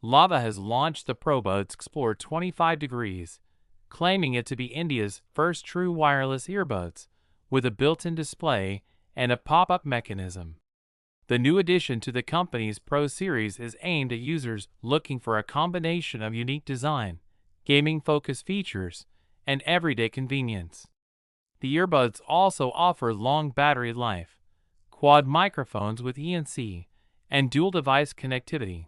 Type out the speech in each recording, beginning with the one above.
Lava has launched the Probuds Xplore 25 degrees, claiming it to be India's first true wireless earbuds, with a built-in display and a pop-up mechanism. The new addition to the company's Pro series is aimed at users looking for a combination of unique design, gaming-focused features, and everyday convenience. The earbuds also offer long battery life, quad microphones with ENC, and dual-device connectivity.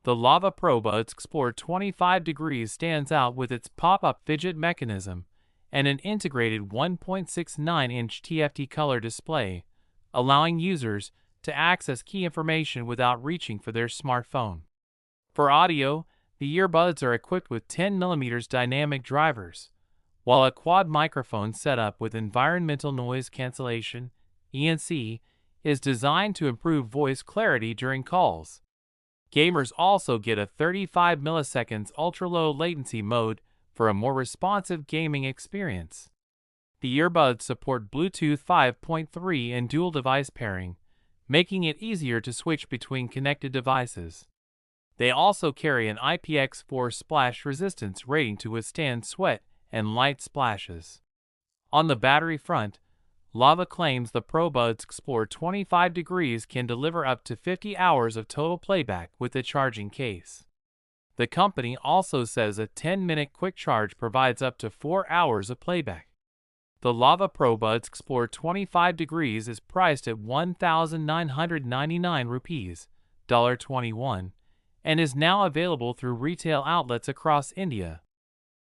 The Lava Probuds Xplore 25 degrees stands out with its pop-up Fidget mechanism and an integrated 1.69-inch TFT color display, allowing users to access key information without reaching for their smartphone. For audio, the earbuds are equipped with 10mm dynamic drivers, while a quad microphone setup with environmental noise cancellation (ENC) is designed to improve voice clarity during calls. Gamers also get a 35 milliseconds ultra-low latency mode for a more responsive gaming experience. The earbuds support Bluetooth 5.3 and dual device pairing, making it easier to switch between connected devices. They also carry an IPX4 splash resistance rating to withstand sweat and light splashes. On the battery front, Lava claims the Probuds Xplore 25 degrees can deliver up to 50 hours of total playback with a charging case. The company also says a 10-minute quick charge provides up to 4 hours of playback. The Lava Probuds Xplore 25 degrees is priced at 1,999 rupees ($21) and is now available through retail outlets across India.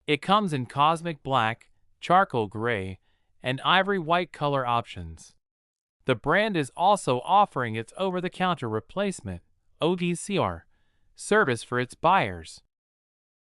It comes in cosmic black, charcoal gray, and ivory white color options. The brand is also offering its over-the-counter replacement, OTCR, service for its buyers.